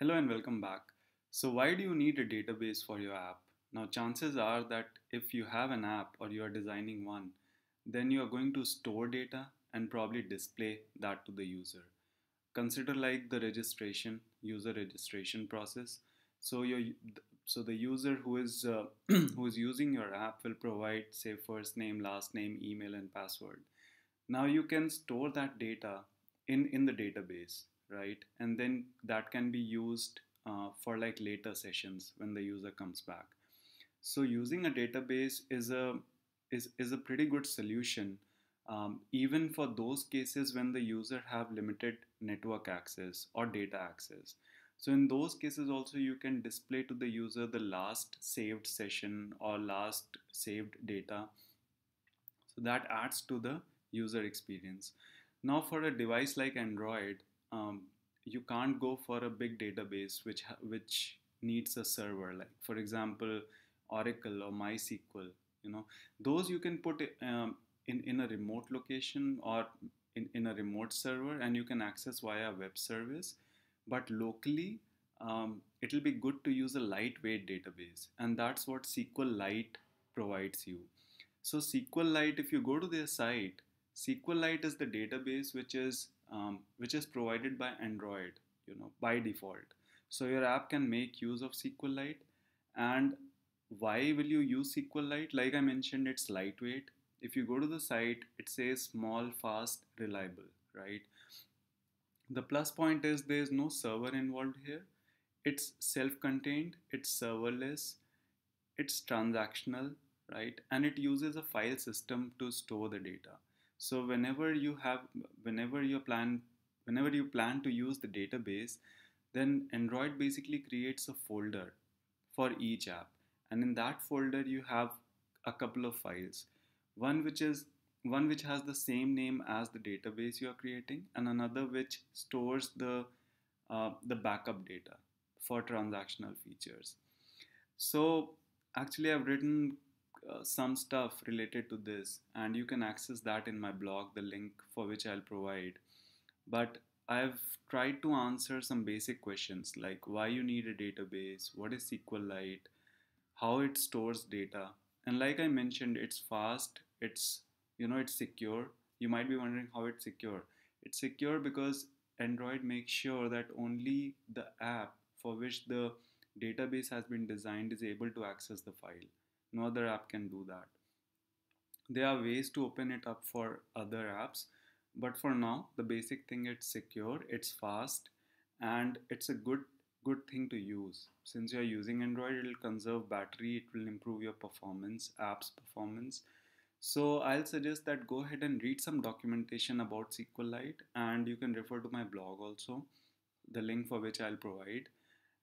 Hello and welcome back. So, why do you need a database for your app? Now, chances are that if you have an app or you are designing one, then you are going to store data and probably display that to the user. Consider like the user registration process. So, the user who is who is using your app will provide, say, first name, last name, email, and password. Now you can store that data in the database, right? And then that can be used for like later sessions when the user comes back. So using a database is a pretty good solution, even for those cases when the user have limited network access or data access. So in those cases also you can display to the user the last saved session or last saved data, so that adds to the user experience. Now, for a device like Android, you can't go for a big database which needs a server. Like for example, Oracle or MySQL. Those you can put in a remote location or in a remote server, and you can access via web service. But locally, it'll be good to use a lightweight database, and that's what SQLite provides you. So SQLite, if you go to their site, SQLite is the database which is provided by Android, by default. So your app can make use of SQLite. And why will you use SQLite? Like I mentioned, it's lightweight. If you go to the site, it says small, fast, reliable, right? The plus point is there is no server involved here. It's self-contained, it's serverless, it's transactional, right? And it uses a file system to store the data. So whenever you plan to use the database, then Android basically creates a folder for each app, and in that folder you have a couple of files. One which is one which has the same name as the database you are creating, and another which stores the backup data for transactional features. So actually, I've written some stuff related to this, and you can access that in my blog, the link for which I'll provide. But I've tried to answer some basic questions like why you need a database, what is SQLite, how it stores data, and like I mentioned, it's fast, it's secure. You might be wondering how it's secure. It's secure because Android makes sure that only the app for which the database has been designed is able to access the file. No other app can do that. There are ways to open it up for other apps, but for now, the basic thing, it's secure, it's fast, and it's a good thing to use. Since you're using Android, it'll conserve battery, it will improve your performance, app's performance. So I'll suggest that go ahead and read some documentation about SQLite, and you can refer to my blog also, the link for which I'll provide.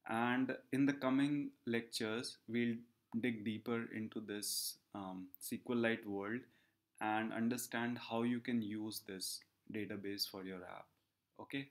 And in the coming lectures, we'll dig deeper into this SQLite world and understand how you can use this database for your app. Okay.